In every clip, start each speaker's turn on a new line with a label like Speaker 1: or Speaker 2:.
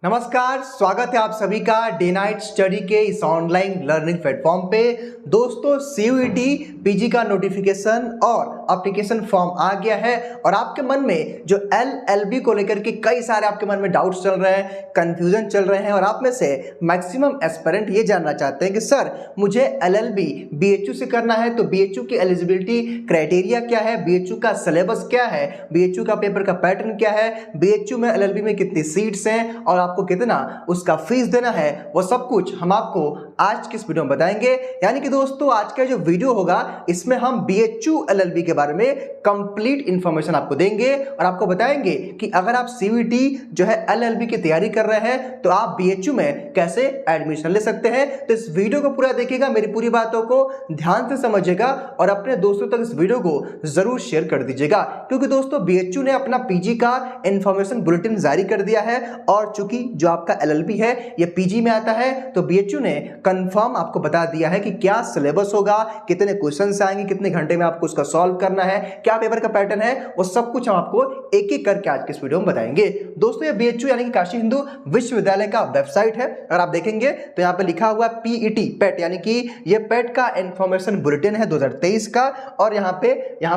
Speaker 1: नमस्कार, स्वागत है आप सभी का डे नाइट स्टडी के इस ऑनलाइन लर्निंग प्लेटफॉर्म पे। दोस्तों, सीयूईटी पीजी का नोटिफिकेशन और एप्लीकेशन फॉर्म आ गया है और आपके मन में जो एलएलबी को लेकर के कई सारे आपके मन में डाउट्स चल रहे हैं, कंफ्यूजन चल रहे हैं और आप में से मैक्सिमम एस्पिरेंट ये जानना चाहते हैं कि सर मुझे एलएलबी बीएचयू से करना है तो बीएचयू की एलिजिबिलिटी क्राइटेरिया क्या है, बीएचयू का सिलेबस क्या है, बीएचयू का पेपर का पैटर्न क्या है, बीएचयू में एलएलबी में कितनी सीट्स हैं और आपको कितना उसका फीस देना है, वो सब कुछ हम आपको आज की इस वीडियो में बताएंगे। यानी कि दोस्तों, आज का जो वीडियो होगा इसमें हम बीएचयू एलएलबी के बारे में कंप्लीट इंफॉर्मेशन आपको देंगे और आपको बताएंगे कि अगर आप सीयूईटी जो है एलएलबी की तैयारी कर रहे हैं तो आप बीएचयू में कैसे एडमिशन ले सकते हैं। तो इस वीडियो को पूरा देखिएगा, मेरी पूरी बातों को ध्यान से समझिएगा और अपने दोस्तों तक इस वीडियो को जरूर शेयर कर दीजिएगा, क्योंकि दोस्तों बीएचयू ने अपना पीजी का इंफॉर्मेशन बुलेटिन जारी कर दिया है और चूंकि जो आपका एलएलबी है ये पीजी में आता है तो बीएचयू ने कंफर्म आपको बता दिया है कि क्या सिलेबस होगा, कितने क्वेश्चंस आएंगे, कितने घंटे में आपको उसका सॉल्व करना है, क्या पेपर का पैटर्न है, वो सब कुछ हम आपको एक एक करके आज के इस वीडियो में बताएंगे। दोस्तों, ये बीएचयू यानी कि काशी हिंदू विश्वविद्यालय का वेबसाइट है। अगर आप देखेंगे तो यहाँ पे लिखा हुआ पीईटी पेट, यानी कि ये पेट का इंफॉर्मेशन बुलेटिन है 2023 का और यहाँ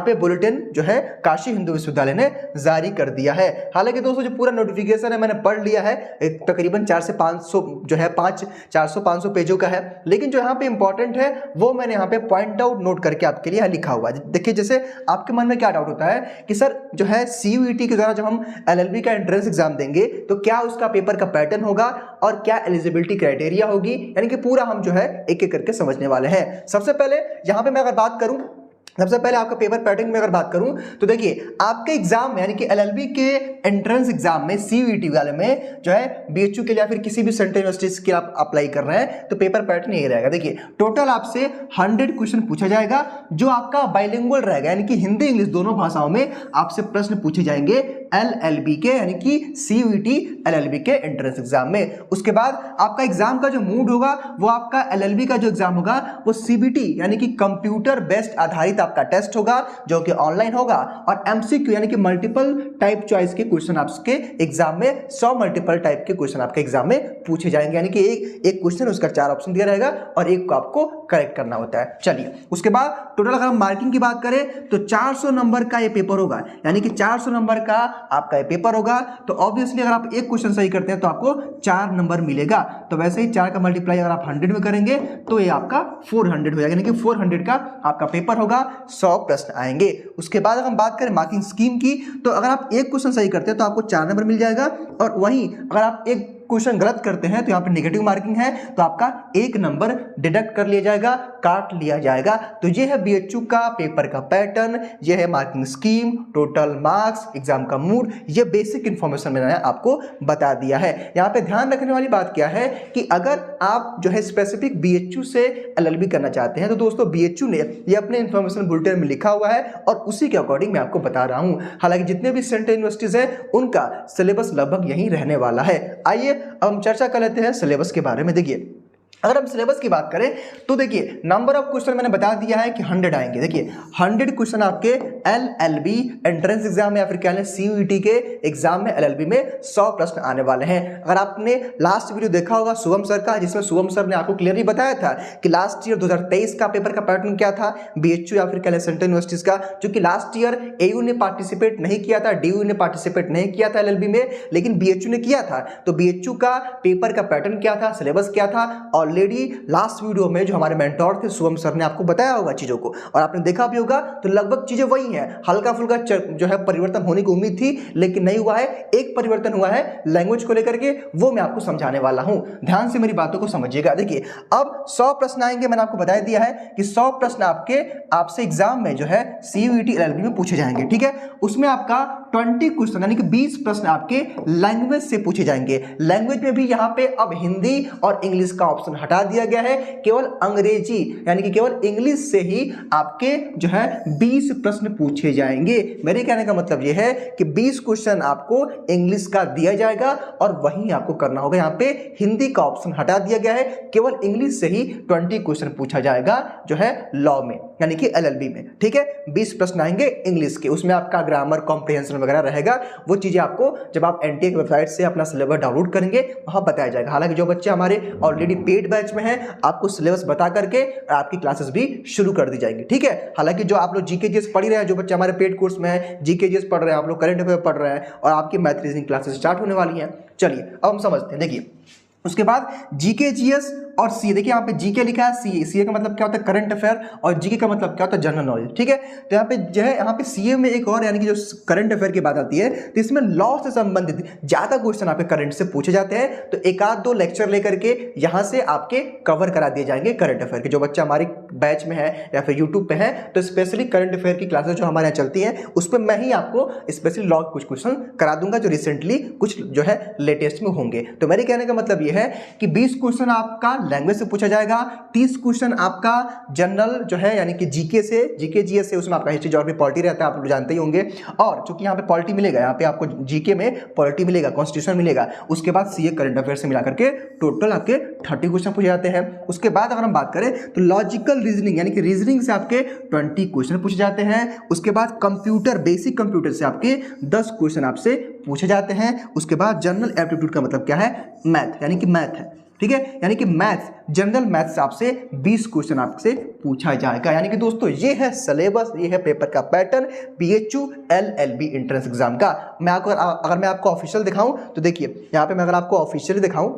Speaker 1: पे बुलेटिन जो है काशी हिंदू विश्वविद्यालय ने जारी कर दिया है। हालांकि दोस्तों, जो पूरा नोटिफिकेशन है मैंने पढ़ लिया है, तकरीबन 400 से 500 जो है 400-500 पेजों का है, लेकिन जो यहाँ पे इंपॉर्टेंट है वो मैंने यहाँ पे पॉइंट आउट नोट करके आपके लिए लिखा हुआ है। देखिए, जैसे आपके मन में क्या डाउट होता है कि सर जो है सीयूईटी के द्वारा जब हम एलएलबी का एंट्रेंस एग्जाम देंगे तो क्या उसका पेपर का पैटर्न होगा और क्या एलिजिबिलिटी क्राइटेरिया होगी, यानी कि पूरा हम जो है एक एक करके समझने वाले हैं। सबसे पहले यहाँ पे मैं अगर बात करूं, सबसे पहले आपका पेपर पैटर्न में अगर बात करूं तो देखिए, आपके एग्जाम में यानी कि एलएलबी के एंट्रेंस एग्जाम में सीयूईटी वाले में जो है बीएचयू के लिए या फिर किसी भी सेंट्रल यूनिवर्सिटीज के आप अप्लाई कर रहे हैं तो पेपर पैटर्न यही रहेगा। देखिए, टोटल आपसे 100 क्वेश्चन पूछा जाएगा जो आपका बाइलिंगुअल रहेगा, यानी कि हिंदी इंग्लिश दोनों भाषाओं में आपसे प्रश्न पूछे जाएंगे एलएलबी के यानी कि सीयूईटी एलएलबी के एंट्रेंस एग्जाम में। उसके बाद आपका एग्जाम का जो मूड होगा वो आपका एलएलबी का जो एग्जाम होगा वो सीबीटी यानी कि कंप्यूटर बेस्ड आधारित आपका टेस्ट होगा जो कि ऑनलाइन होगा और एमसीक्यू यानी कि मल्टीपल टाइप चॉइस के क्वेश्चन आपके एग्जाम में 100 मल्टीपल टाइप के क्वेश्चन आपके एग्जाम में पूछे जाएंगे, यानी कि एक क्वेश्चन उसका 4 ऑप्शन दिया रहेगा और एक को आपको करेक्ट करना होता है। चलिए, उसके बाद टोटल अगर हम मार्किंग की बात करें तो 400 नंबर का ये पेपर होगा, यानी कि 400 नंबर का आपका ये पेपर होगा। तो ऑब्वियसली अगर आप एक क्वेश्चन सही करते हैं तो आपको 4 नंबर मिलेगा। तो वैसे ही 4 का मल्टीप्लाई अगर आप 100 में करेंगे तो ये आपका 400 हो जाएगा, यानी कि 400 का आपका पेपर होगा, 100 प्रश्न आएंगे। उसके बाद अगर हम बात करें मार्किंग स्कीम की तो अगर आप एक क्वेश्चन सही करते हैं तो आपको 4 नंबर मिल जाएगा और वहीं अगर आप एक क्वेश्चन गलत करते हैं तो यहाँ पे नेगेटिव मार्किंग है तो आपका 1 नंबर डिडक्ट कर लिया जाएगा, काट लिया जाएगा। तो ये है बीएचयू का पेपर का पैटर्न, ये है marking scheme, total marks, exam का मूड, ये बेसिक इंफॉर्मेशन मैंने आपको बता दिया है। यहाँ पे ध्यान रखने वाली बात क्या है कि अगर आप जो है स्पेसिफिक बीएचयू से एलएलबी करना चाहते हैं तो दोस्तों बीएचयू ने ये अपने इंफॉर्मेशन बुलेटिन में लिखा हुआ है और उसी के अकॉर्डिंग मैं आपको बता रहा हूँ। हालांकि जितने भी सेंट्रल यूनिवर्सिटीज हैं उनका सिलेबस लगभग यही रहने वाला है। आइए अब हम चर्चा कर लेते हैं सिलेबस के बारे में। देखिए, अगर हम सिलेबस की बात करें तो देखिए, नंबर ऑफ क्वेश्चन मैंने बता दिया है कि 100 आएंगे। देखिए, 100 क्वेश्चन आपके एलएलबी एंट्रेंस एग्जाम में या फिर कह लें सीयूईटी के एग्जाम में एलएलबी में 100 प्रश्न आने वाले हैं। अगर आपने लास्ट वीडियो देखा होगा शुभम सर का, जिसमें शुभम सर ने आपको क्लियरली बताया था कि लास्ट ईयर 2023 का पेपर का पैटर्न क्या था बीएचयू या फिर कह लें सेंट्रल यूनिवर्सिटीज का, जो कि लास्ट ईयर एयू ने पार्टिसिपेट नहीं किया था, डीयू ने पार्टिसिपेट नहीं किया था एलएलबी में, लेकिन बीएचयू ने किया था। तो बीएचयू का पेपर का पैटर्न क्या था, सिलेबस क्या था, ऑलरेडी लास्ट वीडियो में जो हमारे मेंटोर थे शुभम सर ने आपको बताया होगा चीजों को और आपने देखा भी होगा। तो लगभग चीजें वही हैं, हल्का फुल्का जो है परिवर्तन होने की उम्मीद थी लेकिन नहीं हुआ है। एक परिवर्तन हुआ है लैंग्वेज को लेकर के, वो मैं आपको समझाने वाला हूं, ध्यान से मेरी बातों को समझिएगा। देखिए, अब 100 प्रश्न आएंगे, मैंने आपको बता दिया है कि 100 प्रश्न आपसे एग्जाम में जो है सीयूईटी एलएलबी में पूछे जाएंगे, ठीक है। उसमें आपका 20 क्वेश्चन यानी कि 20 प्रश्न आपके लैंग्वेज से पूछे जाएंगे। लैंग्वेज में भी यहाँ पे अब हिंदी और इंग्लिश का ऑप्शन हटा दिया गया है, केवल अंग्रेजी यानी कि केवल इंग्लिश से ही आपके जो है 20 प्रश्न पूछे जाएंगे। मेरे कहने का मतलब यह है कि 20 क्वेश्चन आपको इंग्लिश का दिया जाएगा और वहीं आपको करना होगा। यहाँ पे हिंदी का ऑप्शन हटा दिया गया है, केवल इंग्लिश से ही 20 क्वेश्चन पूछा जाएगा जो है लॉ में। यानी कि LLB में, ठीक है। 20 प्रश्न आएंगे इंग्लिश के, उसमें आपका ग्रामर कॉम्प्रिहेंशन वगैरह रहेगा। वो चीज़ें आपको जब आप NTA की वेबसाइट से अपना सिलेबस डाउनलोड करेंगे वहाँ बताया जाएगा। हालांकि जो बच्चे हमारे ऑलरेडी पेड बैच में हैं, आपको सिलेबस बता करके आपकी क्लासेस भी शुरू कर दी जाएंगी, ठीक है। हालांकि जो आप लोग GK GS पढ़ रहे हैं, जो बच्चे हमारे पेड कोर्स में हैं, GK GS पढ़ रहे हैं, आप लोग करंट अफेयर पढ़ रहे हैं और आपकी मैथ रीजनिंग क्लासेस स्टार्ट होने वाली हैं। चलिए अब हम समझते हैं। देखिए उसके बाद GK GS और CA, देखिए यहाँ पे GK लिखा है, CA का मतलब क्या होता है करंट अफेयर, और GK का मतलब क्या होता है जनरल नॉलेज, ठीक है। तो यहाँ पे जो है, यहाँ पे CA में एक और यानी कि जो करंट अफेयर की बात आती है, तो इसमें लॉ से संबंधित ज्यादा क्वेश्चन आपके करंट से पूछे जाते हैं। तो एक आध दो लेक्चर लेकर के यहाँ से आपके कवर करा दिए जाएंगे करंट अफेयर के। जो बच्चा हमारे बैच में है या फिर यूट्यूब पे है, तो स्पेशली करंट अफेयर की क्लासेस जो हमारे यहाँ चलती हैं, उस पर मैं ही आपको स्पेशली लॉ कुछ क्वेश्चन करा दूंगा जो रिसेंटली कुछ जो है लेटेस्ट में होंगे। तो मेरे कहने का मतलब ये है कि 20 क्वेश्चन आपका लैंग्वेज से पूछा जाएगा, 30 क्वेश्चन आपका जनरल जो है यानी कि GK GS से, उसमें आपका हिस्ट्री ज्योग्राफी पॉलिटी रहता है, आप लोग जानते ही होंगे। और चूंकि यहाँ पे पॉलिटी मिलेगा, यहाँ पे आपको GK में पॉलिटी मिलेगा, कॉन्स्टिट्यूशन मिलेगा, उसके बाद CA करंट अफेयर से मिला करके टोटल आपके 30 क्वेश्चन पूछे जाते हैं। उसके बाद अगर हम बात करें तो लॉजिकल रीजनिंग यानी कि रीजनिंग से आपके 20 क्वेश्चन पूछे जाते हैं। उसके बाद कंप्यूटर, बेसिक कंप्यूटर से आपके 10 क्वेश्चन आपसे पूछे जाते हैं। उसके बाद जनरल एप्टीट्यूड का मतलब क्या है, मैथ यानी कि मैथ है, ठीक है। यानी कि मैथ, जनरल मैथ से आपसे 20 क्वेश्चन आपसे पूछा जाएगा। यानी कि दोस्तों ये है सिलेबस, ये है पेपर का pattern BHU LLB entrance exam का। मैं आपको अगर मैं आपको ऑफिशियल दिखाऊं तो देखिए यहाँ पे मैं अगर आपको ऑफिशियल दिखाऊं,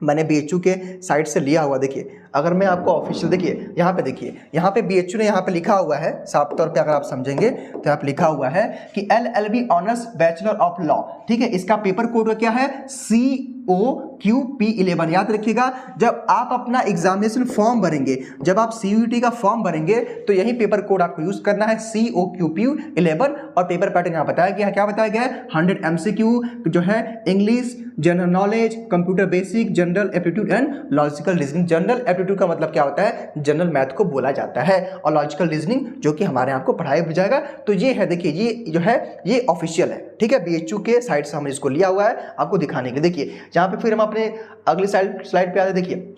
Speaker 1: मैंने BHU के साइट से लिया हुआ, देखिए अगर मैं आपको ऑफिशियल, देखिए यहाँ पे, देखिए यहाँ पे BHU ने यहाँ पे लिखा हुआ है साफ तौर पे, अगर आप समझेंगे तो यहाँ पे लिखा हुआ है कि LLB honours bachelor of law, ठीक है। इसका पेपर कोड क्या है, COQP11। याद रखिएगा, जब आप अपना एग्जामिनेशन फॉर्म भरेंगे, जब आप CUET का फॉर्म भरेंगे तो यही पेपर कोड आपको यूज करना है, COQP11। और पेपर पैटर्न यहाँ बताया गया है, क्या बताया गया है, 100 MCQ जो है English, general knowledge, computer basic, general aptitude and logical reasoning. General aptitude का मतलब क्या होता है, जनरल मैथ को बोला जाता है, और लॉजिकल रीजनिंग जो कि हमारे आपको पढ़ाया भी जाएगा। तो ये है, देखिए ये जो है ये ऑफिशियल है, ठीक है। BHU के साइट से हमने इसको लिया हुआ है आपको दिखाने के। देखिए यहाँ पे फिर हम अपने अगली स्लाइड पे आते, देखिए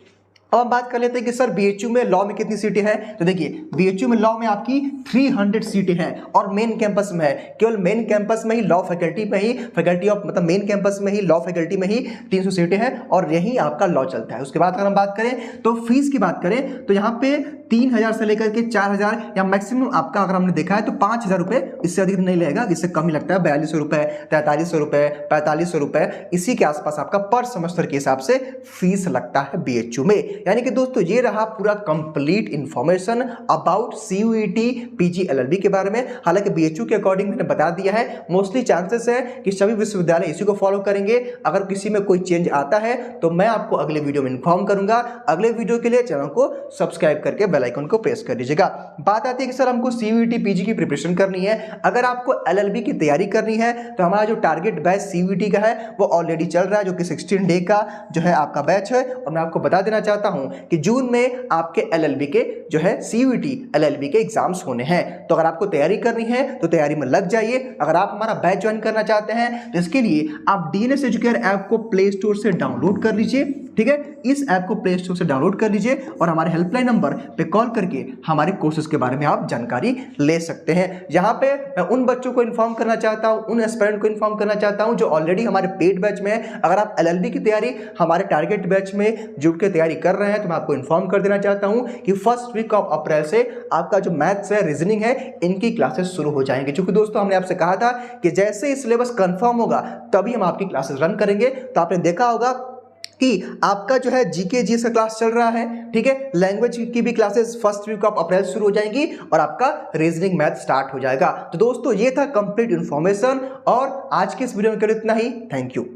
Speaker 1: अब हम बात कर लेते हैं कि सर BHU में लॉ में कितनी सीटें हैं। तो देखिए BHU में लॉ में आपकी 300 सीटें हैं, और मेन कैंपस में है, केवल मेन कैंपस में ही लॉ फैकल्टी में ही, फैकल्टी ऑफ मतलब मेन कैंपस में ही लॉ फैकल्टी में ही 300 सीटें हैं, और यही आपका लॉ चलता है। उसके बाद अगर हम बात करें तो फीस की बात करें तो यहाँ पे 3000 से लेकर के 4000 या मैक्सिमम आपका अगर हमने देखा है तो 5000 रुपये, इससे अधिक नहीं लगेगा, इससे कम ही लगता है। 4200 रुपये, 4300 रुपये, 4500 रुपये, इसी के आसपास आपका पर सेमेस्टर के हिसाब से फीस लगता है BHU में। यानी कि दोस्तों ये रहा पूरा complete information about CUET PG LLB के बारे में। हालांकि BHU के अकॉर्डिंग मैंने बता दिया है, मोस्टली चांसेस है कि सभी विश्वविद्यालय इसी को फॉलो करेंगे। अगर किसी में कोई चेंज आता है तो मैं आपको अगले वीडियो में इन्फॉर्म करूंगा। अगले वीडियो के लिए चैनल को सब्सक्राइब करके बेल आइकन को प्रेस कर दीजिएगा। बात आती है कि सर हमको CUET PG की प्रिपरेशन करनी है, अगर आपको LLB की तैयारी करनी है तो हमारा जो टारगेट बैच CUET का है वो ऑलरेडी चल रहा है, जो कि 16 डे का जो है आपका बैच है। और मैं आपको बता देना चाहता हूं कि जून में आपके LLB के जो है CUET LLB के एग्जाम्स होने हैं। तो अगर आपको तैयारी करनी है तो तैयारी में लग जाइए। अगर आप हमारा बैच ज्वाइन करना चाहते हैं तो इसके लिए आप DNS एजुकेयर ऐप को प्ले स्टोर से डाउनलोड कर लीजिए, ठीक है। इस ऐप को प्ले स्टोर से डाउनलोड कर लीजिए और हमारे हेल्पलाइन नंबर पे कॉल करके हमारे कोर्सेज के बारे में आप जानकारी ले सकते हैं। यहाँ पे मैं उन बच्चों को इन्फॉर्म करना चाहता हूँ, उन एस्पिरेंट को इन्फॉर्म करना चाहता हूँ जो ऑलरेडी हमारे पेड बैच में है। अगर आप LLB की तैयारी हमारे टारगेट बैच में जुड़ के तैयारी कर रहे हैं तो मैं आपको इन्फॉर्म कर देना चाहता हूँ कि फर्स्ट वीक ऑफ अप्रैल से आपका जो मैथ्स है, रीजनिंग है, इनकी क्लासेस शुरू हो जाएंगे। क्योंकि दोस्तों हमने आपसे कहा था कि जैसे ही सिलेबस कंफर्म होगा तभी हम आपकी क्लासेस रन करेंगे। तो आपने देखा होगा कि आपका जो है GK GS का क्लास चल रहा है, ठीक है। लैंग्वेज की भी classes first week of April शुरू हो जाएंगी और आपका रीजनिंग मैथ स्टार्ट हो जाएगा। तो दोस्तों ये था कंप्लीट इंफॉर्मेशन, और आज के इस वीडियो में केवल इतना ही। Thank you.